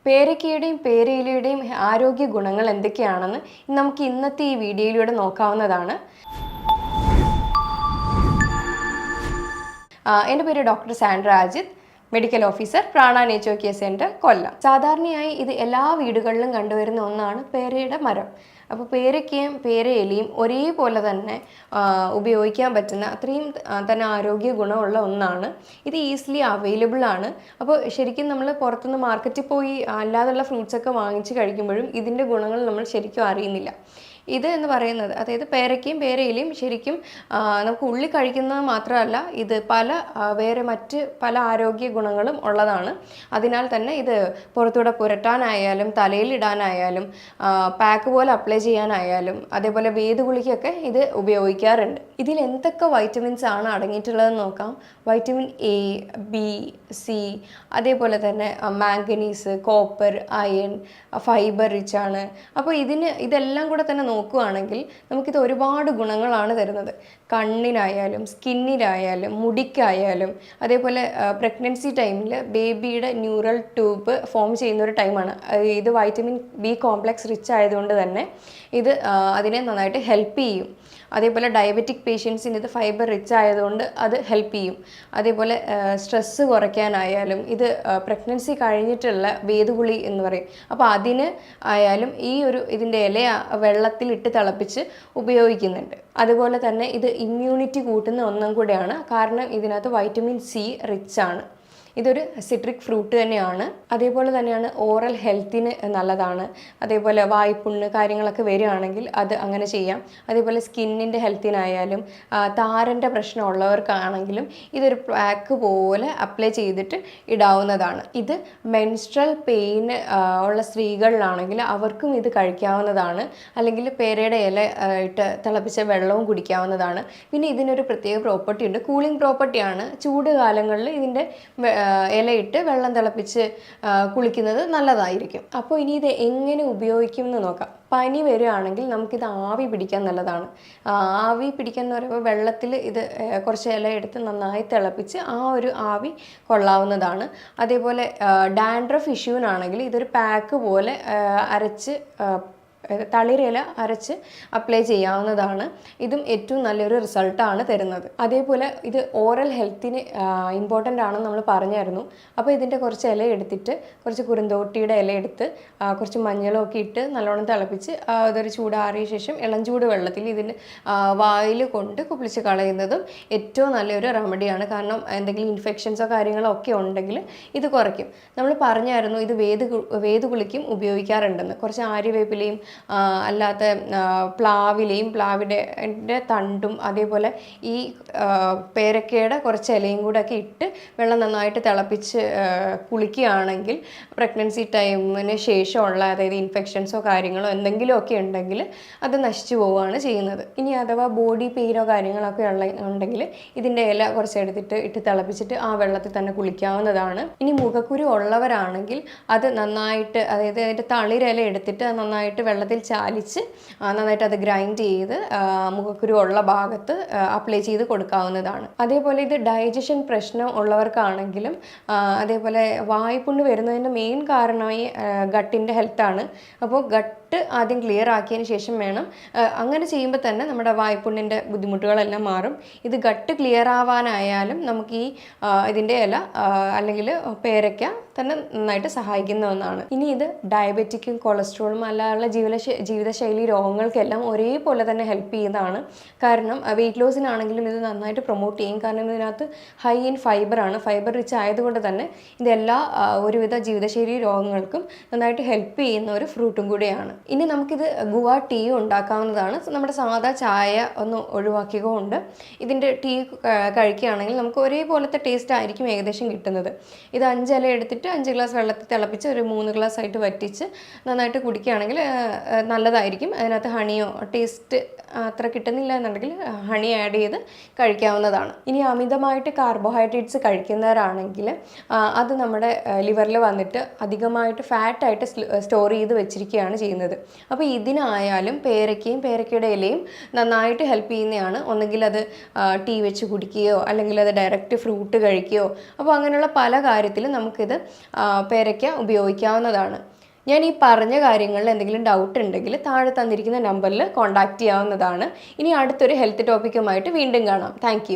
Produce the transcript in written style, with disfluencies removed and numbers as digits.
പേരയ്ക്കയുടെയും പേരയിലയുടെയും ആരോഗ്യ ഗുണങ്ങൾ എന്തൊക്കെയാണെന്ന് നമുക്ക് ഇന്നത്തെ ഈ വീഡിയോയിലൂടെ നോക്കാവുന്നതാണ്. എൻ്റെ പേര് doctor Sandra Ajith, medical officer, Prana nature care centre, Kollam. സാധാരണയായി ഇത് എല്ലാ വീടുകളിലും കണ്ടുവരുന്ന ഒന്നാണ് പേരയുടെ മരം. അപ്പോൾ പേരയ്ക്കയും പേരയിലയും ഒരേപോലെ തന്നെ ഉപയോഗിക്കാൻ പറ്റുന്ന അത്രയും തന്നെ ആരോഗ്യ ഗുണമുള്ള ഒന്നാണ്. ഇത് ഈസിലി അവൈലബിൾ ആണ്. അപ്പോൾ ശരിക്കും നമ്മൾ പുറത്തുനിന്ന് മാർക്കറ്റിൽ പോയി അല്ലാതുള്ള ഫ്രൂട്ട്സൊക്കെ വാങ്ങിച്ച് കഴിക്കുമ്പോഴും ഇതിൻ്റെ ഗുണങ്ങൾ നമ്മൾ ശരിക്കും അറിയുന്നില്ല. ഇത് എന്ന് പറയുന്നത്, അതായത് പേരയ്ക്കയും പേരയിലയും ശരിക്കും നമുക്ക് ഉള്ളി കഴിക്കുന്നത് മാത്രമല്ല, ഇത് വേറെ മറ്റ് പല ആരോഗ്യ ഗുണങ്ങളും ഉള്ളതാണ്. അതിനാൽ തന്നെ ഇത് പുറത്തൂടെ പുരട്ടാനായാലും തലയിലിടാനായാലും പാക്ക് പോലെ അപ്ലൈ ചെയ്യാനായാലും അതേപോലെ വേദഗുളിക്കൊക്കെ ഇത് ഉപയോഗിക്കാറുണ്ട്. ഇതിൽ എന്തൊക്കെ വൈറ്റമിൻസ് ആണ് അടങ്ങിയിട്ടുള്ളതെന്ന് നോക്കാം. വൈറ്റമിൻ എ, ബി, സി, അതേപോലെ തന്നെ manganese, copper, iron, fibre rich ആണ്. അപ്പോൾ ഇതെല്ലാം കൂടെ തന്നെ നോക്കുകയാണെങ്കിൽ നമുക്കിത് ഒരുപാട് ഗുണങ്ങളാണ് തരുന്നത്. കണ്ണിനായാലും സ്കിന്നിനായാലും മുടിക്കായാലും അതേപോലെ പ്രഗ്നൻസി ടൈമിൽ ബേബിയുടെ ന്യൂറൽ ട്യൂബ് ഫോം ചെയ്യുന്ന ഒരു ടൈമാണ്. ഇത് വൈറ്റമിൻ ബി കോംപ്ലക്സ് റിച്ച് ആയതുകൊണ്ട് തന്നെ ഇത് അതിനെ നന്നായിട്ട് ഹെൽപ്പ് ചെയ്യും. അതേപോലെ ഡയബറ്റിക് പേഷ്യൻസിന് ഇത് ഫൈബർ റിച്ച് ആയതുകൊണ്ട് അത് ഹെൽപ്പ് ചെയ്യും. അതേപോലെ സ്ട്രെസ്സ് കുറയ്ക്കാനായാലും ഇത് പ്രഗ്നൻസി കഴിഞ്ഞിട്ടുള്ള വേദഗുളി എന്ന് പറയും. അപ്പോൾ അതിന് ആയാലും ഇതിൻ്റെ ഇല വെള്ളത്തിലിട്ട് തിളപ്പിച്ച് ഉപയോഗിക്കുന്നുണ്ട്. അതുപോലെ തന്നെ ഇത് ഇമ്മ്യൂണിറ്റി കൂട്ടുന്ന ഒന്നും കൂടെയാണ്. കാരണം ഇതിനകത്ത് വൈറ്റമിൻ സി റിച്ച് ആണ്. ഇതൊരു സിട്രിക് ഫ്രൂട്ട് തന്നെയാണ്. അതേപോലെ തന്നെയാണ് ഓറൽ ഹെൽത്തിന് നല്ലതാണ്. അതേപോലെ വായ്പുണ്ണ് കാര്യങ്ങളൊക്കെ വരികയാണെങ്കിൽ അത് അങ്ങനെ ചെയ്യാം. അതേപോലെ സ്കിന്നിൻ്റെ ഹെൽത്തിനായാലും താരൻ്റെ പ്രശ്നമുള്ളവർക്കാണെങ്കിലും ഇതൊരു പാക്ക് പോലെ അപ്ലൈ ചെയ്തിട്ട് ഇടാവുന്നതാണ്. ഇത് മെൻസ്ട്രൽ പെയിൻ ഉള്ള സ്ത്രീകളിലാണെങ്കിൽ അവർക്കും ഇത് കഴിക്കാവുന്നതാണ്. അല്ലെങ്കിൽ പേരയുടെ ഇല ഇട്ട് തിളപ്പിച്ച വെള്ളവും കുടിക്കാവുന്നതാണ്. പിന്നെ ഇതിനൊരു പ്രത്യേക പ്രോപ്പർട്ടി ഉണ്ട്, കൂളിംഗ് പ്രോപ്പർട്ടിയാണ്. ചൂട് കാലങ്ങളിൽ ഇതിൻ്റെ ഇലയിട്ട് വെള്ളം തിളപ്പിച്ച് കുളിക്കുന്നത് നല്ലതായിരിക്കും. അപ്പോൾ ഇനി ഇത് എങ്ങനെ ഉപയോഗിക്കും എന്ന് നോക്കാം. പനി വരികയാണെങ്കിൽ നമുക്കിത് ആവി പിടിക്കാൻ നല്ലതാണ്. ആവി പിടിക്കാൻ എന്ന് പറയുമ്പോൾ വെള്ളത്തിൽ ഇത് കുറച്ച് ഇല എടുത്ത് നന്നായി തിളപ്പിച്ച് ആ ഒരു ആവി കൊള്ളാവുന്നതാണ്. അതേപോലെ ഡാൻഡ്രഫ് ഇഷ്യൂവിനാണെങ്കിൽ ഇതൊരു പാക്ക് പോലെ അരച്ച് തളിരില അരച്ച് അപ്ലൈ ചെയ്യാവുന്നതാണ്. ഇതും ഏറ്റവും നല്ലൊരു റിസൾട്ടാണ് തരുന്നത്. അതേപോലെ ഇത് ഓറൽ ഹെൽത്തിന് ഇമ്പോർട്ടൻ്റ് ആണെന്ന് നമ്മൾ പറഞ്ഞായിരുന്നു. അപ്പോൾ ഇതിൻ്റെ കുറച്ച് ഇല എടുത്തിട്ട്, കുറച്ച് കുറുന്തോട്ടിയുടെ ഇല എടുത്ത് കുറച്ച് മഞ്ഞളൊക്കെ ഇട്ട് നല്ലോണം തിളപ്പിച്ച് അതൊരു ചൂടാറിയ ശേഷം ഇളം ചൂട് വെള്ളത്തിൽ ഇതിന് വായിൽ കൊണ്ട് കുപ്പിളിച്ച് കളയുന്നതും ഏറ്റവും നല്ലൊരു റെമഡിയാണ്. കാരണം എന്തെങ്കിലും ഇൻഫെക്ഷൻസോ കാര്യങ്ങളോ ഒക്കെ ഉണ്ടെങ്കിൽ ഇത് കുറയ്ക്കും. നമ്മൾ പറഞ്ഞായിരുന്നു ഇത് വേദഗുളിക്കും ഉപയോഗിക്കാറുണ്ടെന്ന്. കുറച്ച് ആര്യവേപ്പിലയും അല്ലാത്ത പ്ലാവിൻ്റെ തണ്ടും അതേപോലെ ഈ പേരക്കയുടെ കുറച്ച് ഇലയും കൂടെ ഒക്കെ ഇട്ട് വെള്ളം നന്നായിട്ട് തിളപ്പിച്ച് കുളിക്കുകയാണെങ്കിൽ പ്രഗ്നൻസി ടൈമിന് ശേഷമുള്ള, അതായത് ഇൻഫെക്ഷൻസോ കാര്യങ്ങളോ എന്തെങ്കിലുമൊക്കെ ഉണ്ടെങ്കിൽ അത് നശിച്ചു പോവുകയാണ് ചെയ്യുന്നത്. ഇനി അഥവാ ബോഡി പെയിനോ കാര്യങ്ങളൊക്കെ ഉണ്ടെങ്കിൽ ഇതിൻ്റെ ഇല കുറച്ചെടുത്തിട്ട് ഇട്ട് തിളപ്പിച്ചിട്ട് ആ വെള്ളത്തിൽ തന്നെ കുളിക്കാവുന്നതാണ്. ഇനി മുഖക്കുരു ഉള്ളവരാണെങ്കിൽ അത് നന്നായിട്ട്, അതായത് അതിൻ്റെ തളിരില എടുത്തിട്ട് നന്നായിട്ട് വെള്ളത്തിൽ ചാലിച്ച് നന്നായിട്ട് അത് ഗ്രൈൻഡ് ചെയ്ത് മുഖക്കുരു ഉള്ള ഭാഗത്ത് അപ്ലൈ ചെയ്ത് കൊടുക്കാവുന്നതാണ്. അതേപോലെ ഇത് ഡൈജഷൻ പ്രശ്നം ഉള്ളവർക്കാണെങ്കിലും അതേപോലെ വായ്പുണ്ണ് വരുന്നതിൻ്റെ മെയിൻ കാരണമായി ഗട്ടിൻ്റെ ഹെൽത്താണ്. അപ്പോൾ ഗട്ട് ആദ്യം ക്ലിയർ ആക്കിയതിന് ശേഷം വേണം. അങ്ങനെ ചെയ്യുമ്പോൾ തന്നെ നമ്മുടെ വായ്പുണ്ണിൻ്റെ ബുദ്ധിമുട്ടുകളെല്ലാം മാറും. ഇത് ഗട്ട് ക്ലിയർ ആവാനായാലും നമുക്ക് ഇതിൻ്റെ ഇല അല്ലെങ്കിൽ പേരയ്ക്ക തന്നെ നന്നായിട്ട് സഹായിക്കുന്ന ഒന്നാണ്. ഇനി ഇത് ഡയബറ്റിക്കും കൊളസ്ട്രോളും അല്ലാതെ ജീവിതശൈലി രോഗങ്ങൾക്കെല്ലാം ഒരേപോലെ തന്നെ ഹെൽപ്പ് ചെയ്യുന്നതാണ്. കാരണം വെയിറ്റ് ലോസിനാണെങ്കിലും ഇത് നന്നായിട്ട് പ്രൊമോട്ട് ചെയ്യും. കാരണം ഇതിനകത്ത് ഹൈ ഇൻ ഫൈബറാണ്. ഫൈബർ റിച്ച് ആയതുകൊണ്ട് തന്നെ ഇതെല്ലാ ഒരുവിധ ജീവിതശൈലി രോഗങ്ങൾക്കും നന്നായിട്ട് ഹെൽപ്പ് ചെയ്യുന്ന ഒരു ഫ്രൂട്ടും കൂടിയാണ്. ഇനി നമുക്കിത് ഗുവ ടീയും ഉണ്ടാക്കാവുന്നതാണ്. നമ്മുടെ സാധാ ചായ ഒന്ന് ഒഴിവാക്കിയതുകൊണ്ട് ഇതിൻ്റെ ടീ കഴിക്കുകയാണെങ്കിൽ നമുക്ക് ഒരേപോലത്തെ ടേസ്റ്റ് ആയിരിക്കും ഏകദേശം കിട്ടുന്നത്. ഇത് 5 ഇല എടുത്തിട്ട് 5 ഗ്ലാസ് വെള്ളത്തിൽ തിളപ്പിച്ച് ഒരു 3 ഗ്ലാസ് ആയിട്ട് വറ്റിച്ച് നന്നായിട്ട് കുടിക്കുകയാണെങ്കിൽ നല്ലതായിരിക്കും. അതിനകത്ത് ഹണിയോ ടേസ്റ്റ് അത്ര കിട്ടുന്നില്ല എന്നുണ്ടെങ്കിൽ ഹണി ആഡ് ചെയ്ത് കഴിക്കാവുന്നതാണ്. ഇനി അമിതമായിട്ട് കാർബോഹൈഡ്രേറ്റ്സ് കഴിക്കുന്നവരാണെങ്കിൽ അത് നമ്മുടെ ലിവറിൽ വന്നിട്ട് അധികമായിട്ട് ഫാറ്റായിട്ട് സ്റ്റോർ ചെയ്ത് വെച്ചിരിക്കുകയാണ് ചെയ്യുന്നത്. വരുന്നത്. അപ്പോൾ ഇതിനായാലും പേരയ്ക്കയും പേരയ്ക്കയുടെ ഇലയും നന്നായിട്ട് ഹെൽപ്പ് ചെയ്യുന്നതാണ്. ഒന്നെങ്കിൽ അത് ടീ വെച്ച് കുടിക്കുകയോ അല്ലെങ്കിൽ അത് ഡയറക്റ്റ് ഫ്രൂട്ട് കഴിക്കുകയോ, അപ്പോൾ അങ്ങനെയുള്ള പല കാര്യത്തിലും നമുക്കിത് പേരയ്ക്ക ഉപയോഗിക്കാവുന്നതാണ്. ഞാൻ ഈ പറഞ്ഞ കാര്യങ്ങളിൽ എന്തെങ്കിലും ഡൗട്ട് ഉണ്ടെങ്കിൽ താഴെ തന്നിരിക്കുന്ന നമ്പറിൽ കോൺടാക്റ്റ് ചെയ്യാവുന്നതാണ്. ഇനി അടുത്തൊരു ഹെൽത്ത് ടോപ്പിക്കുമായിട്ട് വീണ്ടും കാണാം. താങ്ക്